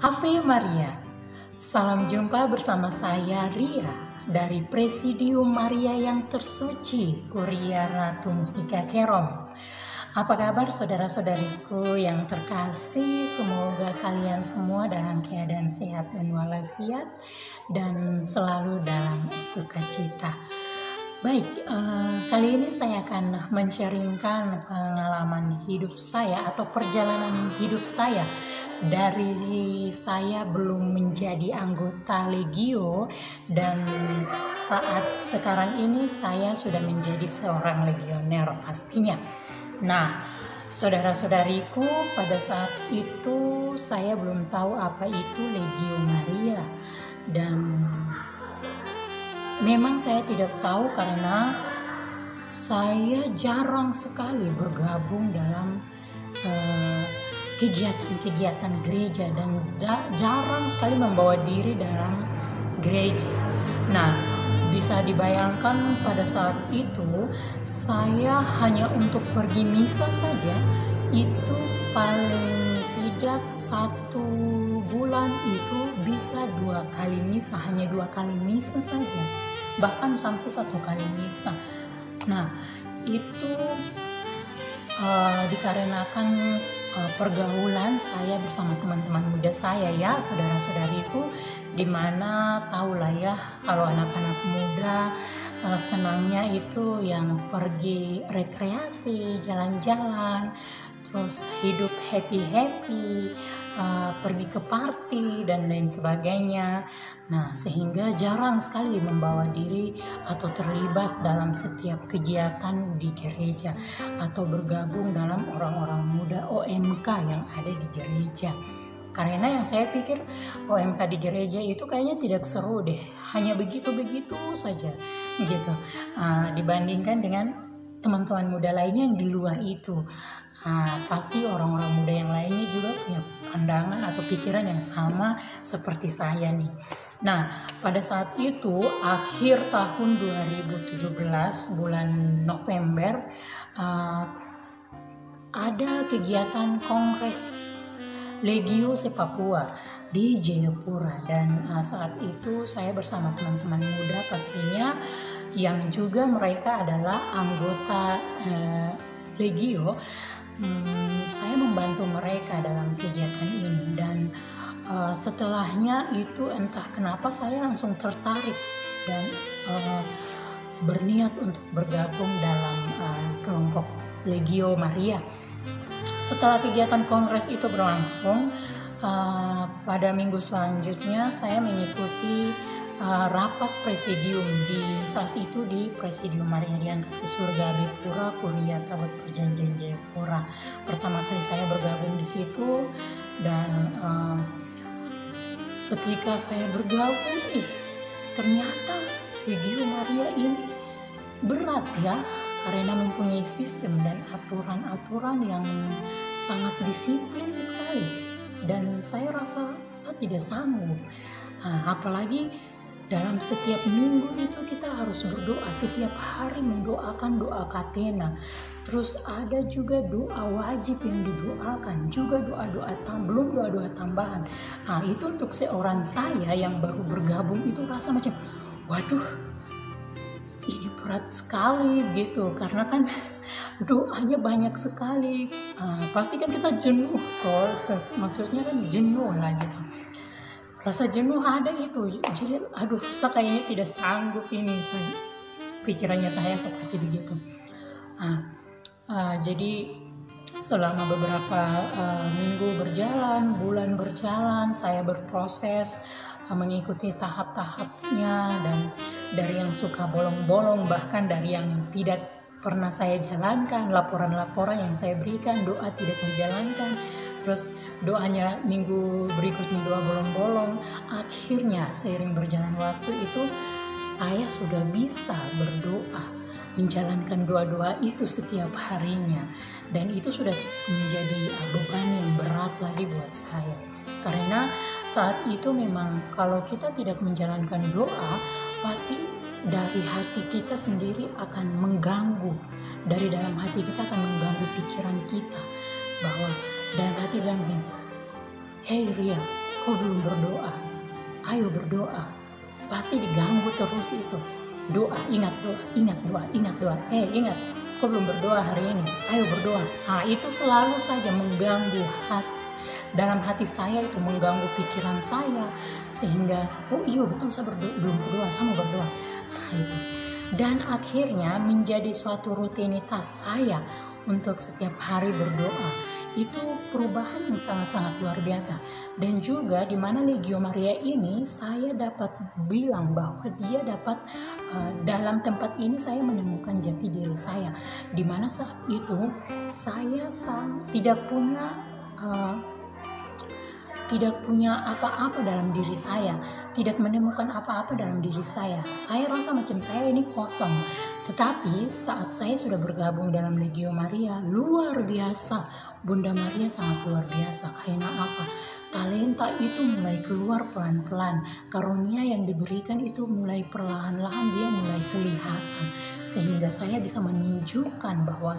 Ave Maria, salam jumpa bersama saya Ria dari Presidium Maria yang Tersuci, Kuria Ratu Mustika Kerom. Apa kabar saudara-saudariku yang terkasih? Semoga kalian semua dalam keadaan sehat dan walafiat dan selalu dalam sukacita. Baik, kali ini saya akan men-sharingkan pengalaman hidup saya atau perjalanan hidup saya dari saya belum menjadi anggota Legio dan saat sekarang ini saya sudah menjadi seorang legioner pastinya. Nah, saudara-saudariku, pada saat itu saya belum tahu apa itu Legio Maria dan memang saya tidak tahu karena saya jarang sekali bergabung dalam kegiatan-kegiatan gereja dan jarang sekali membawa diri dalam gereja. Nah, bisa dibayangkan pada saat itu saya hanya untuk pergi misa saja itu paling tidak 1 bulan itu bisa 2 kali misa, hanya 2 kali misa saja, bahkan sampai 1 kali misa. Nah, itu dikarenakan pergaulan saya bersama teman-teman muda saya ya, saudara-saudariku, dimana tahulah ya kalau anak-anak muda senangnya itu yang pergi rekreasi, jalan-jalan, terus hidup happy-happy, pergi ke party dan lain sebagainya. Nah, sehingga jarang sekali membawa diri atau terlibat dalam setiap kegiatan di gereja atau bergabung dalam orang-orang muda OMK yang ada di gereja. Karena yang saya pikir OMK di gereja itu kayaknya tidak seru deh, hanya begitu-begitu saja gitu, dibandingkan dengan teman-teman muda lainnya yang di luar itu. Pasti orang-orang muda yang lainnya juga punya pandangan atau pikiran yang sama seperti saya nih. Nah, pada saat itu akhir tahun 2017 bulan November ada kegiatan Kongres Legio se Papua di Jayapura dan saat itu saya bersama teman-teman muda pastinya yang juga mereka adalah anggota Legio. Saya membantu mereka dalam kegiatan ini dan setelahnya itu entah kenapa saya langsung tertarik dan berniat untuk bergabung dalam kelompok Legio Maria. Setelah kegiatan kongres itu berlangsung, pada minggu selanjutnya saya mengikuti rapat presidium di saat itu di Presidium Maria Diangkat ke Surga Bipura Kuria Tawat Perjanjian Jayapura. Pertama kali saya bergabung di situ dan ketika saya bergabung, ternyata Legio Maria ini berat ya, karena mempunyai sistem dan aturan-aturan yang sangat disiplin sekali dan saya rasa saya tidak sanggup. Apalagi dalam setiap minggu itu kita harus berdoa setiap hari, mendoakan doa katena. Terus ada juga doa wajib yang didoakan, juga doa-doa belum doa-doa tambahan. Itu untuk seorang saya yang baru bergabung itu rasa macam, waduh, ini berat sekali gitu, karena kan doanya banyak sekali. Pasti kan kita jenuh, maksudnya kan jenuh lah gitu. Rasa jenuh ada itu, jadi aduh saya kayaknya tidak sanggup ini, pikirannya saya seperti begitu. Jadi selama beberapa minggu berjalan, bulan berjalan, saya berproses mengikuti tahap-tahapnya dan dari yang suka bolong-bolong bahkan dari yang tidak pernah saya jalankan, laporan-laporan yang saya berikan doa tidak dijalankan, terus doanya minggu berikutnya doa bolong-bolong. Akhirnya seiring berjalan waktu itu saya sudah bisa berdoa, menjalankan doa-doa itu setiap harinya dan itu sudah menjadi beban yang berat lagi buat saya, karena saat itu memang kalau kita tidak menjalankan doa pasti dari hati kita sendiri akan mengganggu, dari dalam hati kita akan mengganggu pikiran kita, bahwa dalam hati bilang begini, "Hey Ria, kau belum berdoa, ayo berdoa. Pasti diganggu terus itu. Doa, ingat doa, ingat doa, ingat doa. Ingat, kau belum berdoa hari ini, ayo berdoa. Itu selalu saja mengganggu dalam hati saya, itu mengganggu pikiran saya, sehingga iya betul, saya belum berdoa, saya mau berdoa. Itu. Dan akhirnya menjadi suatu rutinitas saya untuk setiap hari berdoa. Itu perubahan yang sangat-sangat luar biasa. Dan juga di mana Legio Maria ini saya dapat bilang bahwa dia dapat dalam tempat ini saya menemukan jati diri saya, di mana saat itu saya tidak punya apa-apa dalam diri saya, tidak menemukan apa-apa dalam diri saya. Saya rasa macam saya ini kosong. Tetapi saat saya sudah bergabung dalam Legio Maria, luar biasa. Bunda Maria sangat luar biasa. Karena apa? Talenta itu mulai keluar pelan-pelan. Karunia yang diberikan itu mulai perlahan-lahan dia mulai kelihatan. Sehingga saya bisa menunjukkan bahwa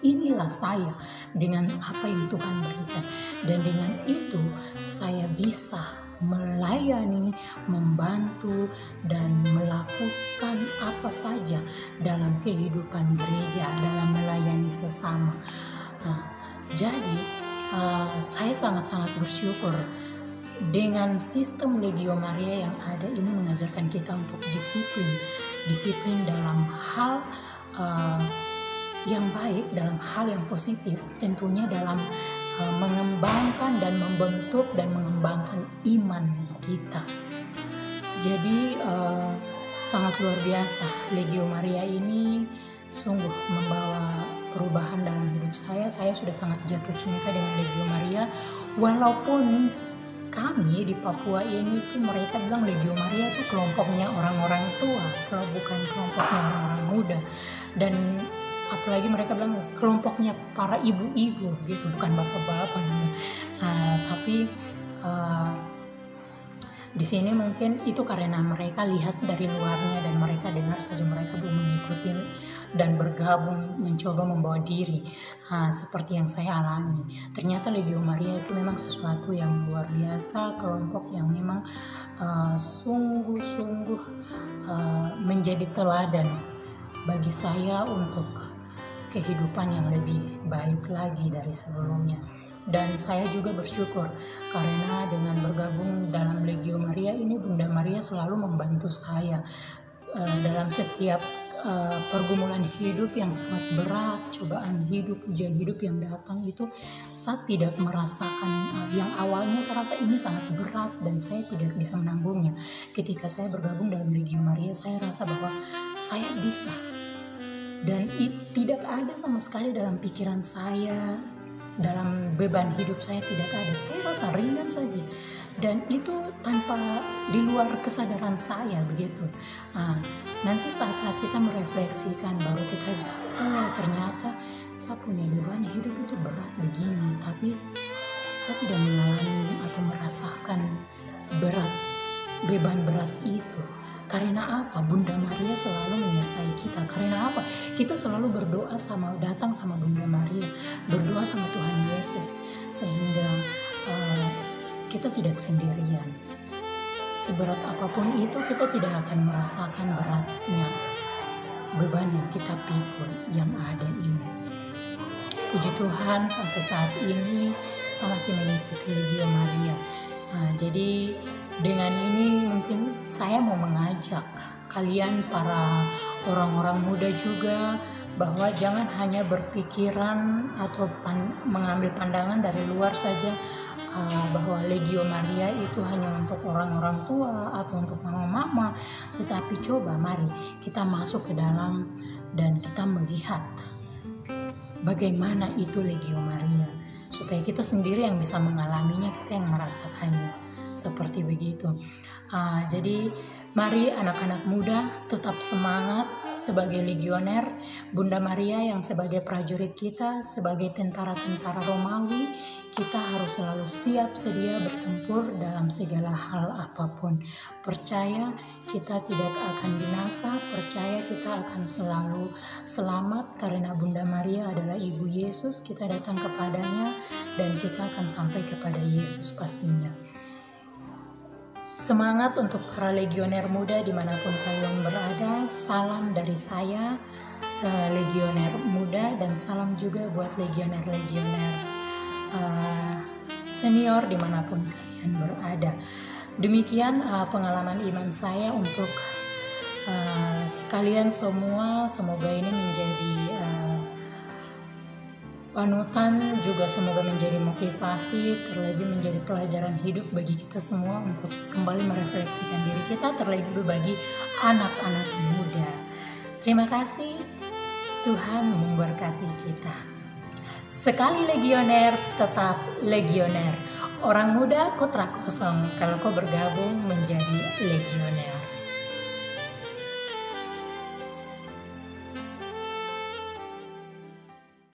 inilah saya dengan apa yang Tuhan berikan. Dan dengan itu saya bisa melayani, membantu, dan melakukan apa saja dalam kehidupan gereja, dalam melayani sesama. Jadi saya sangat-sangat bersyukur dengan sistem Legio Maria yang ada ini mengajarkan kita untuk disiplin dalam hal yang baik, dalam hal yang positif, tentunya dalam mengembangkan dan membentuk dan mengembangkan iman kita. Jadi sangat luar biasa, Legio Maria ini sungguh membawa perubahan dalam hidup saya. Saya sudah sangat jatuh cinta dengan Legio Maria, walaupun kami di Papua ini mereka bilang Legio Maria itu kelompoknya orang-orang tua, kalau bukan kelompoknya orang-orang muda. Dan apalagi mereka bilang kelompoknya para ibu-ibu gitu, bukan bapak-bapak. Tapi di sini mungkin itu karena mereka lihat dari luarnya dan mereka dengar saja, mereka belum mengikuti dan bergabung mencoba membawa diri seperti yang saya alami. Ternyata Legio Maria itu memang sesuatu yang luar biasa, kelompok yang memang sungguh-sungguh menjadi teladan bagi saya untuk kehidupan yang lebih baik lagi dari sebelumnya. Dan saya juga bersyukur karena dengan bergabung dalam Legio Maria ini, Bunda Maria selalu membantu saya dalam setiap pergumulan hidup yang sangat berat, cobaan hidup, ujian hidup yang datang itu saya tidak merasakan yang awalnya saya rasa ini sangat berat dan saya tidak bisa menanggungnya. Ketika saya bergabung dalam Legio Maria, saya rasa bahwa saya bisa, dan tidak ada sama sekali dalam pikiran saya, dalam beban hidup saya tidak ada. Saya rasa ringan saja, dan itu tanpa di luar kesadaran saya begitu. Nanti saat-saat kita merefleksikan baru kita bisa, ternyata saya punya beban hidup itu berat begini, tapi saya tidak mengalami atau merasakan beban berat itu. Karena apa? Bunda Maria selalu menyertai kita. Karena apa? Kita selalu berdoa datang sama Bunda Maria, berdoa sama Tuhan Yesus, sehingga kita tidak sendirian. Seberat apapun itu, kita tidak akan merasakan beratnya beban yang kita pikul yang ada ini. Puji Tuhan, sampai saat ini saya masih mengikuti Legio Maria. Jadi dengan ini mungkin saya mau mengajak kalian para orang-orang muda juga bahwa jangan hanya berpikiran atau mengambil pandangan dari luar saja bahwa Legio Maria itu hanya untuk orang-orang tua atau untuk mama-mama, tetapi coba mari kita masuk ke dalam dan kita melihat bagaimana itu Legio Maria, supaya kita sendiri yang bisa mengalaminya, kita yang merasakannya seperti begitu. Jadi mari anak-anak muda tetap semangat sebagai legioner. Bunda Maria yang sebagai prajurit kita, sebagai tentara-tentara Romawi, kita harus selalu siap sedia bertempur dalam segala hal apapun. Percaya kita tidak akan binasa, percaya kita akan selalu selamat karena Bunda Maria adalah Ibu Yesus. Kita datang kepadanya dan kita akan sampai kepada Yesus pastinya. Semangat untuk para legioner muda dimanapun kalian berada. Salam dari saya, legioner muda, dan salam juga buat legioner-legioner senior dimanapun kalian berada. Demikian pengalaman iman saya untuk kalian semua. Semoga ini menjadi panutan, juga semoga menjadi motivasi, terlebih menjadi pelajaran hidup bagi kita semua untuk kembali merefleksikan diri kita, terlebih bagi anak-anak muda. Terima kasih, Tuhan memberkati kita. Sekali legioner, tetap legioner. Orang muda kotak kosong kalau kau bergabung menjadi legioner.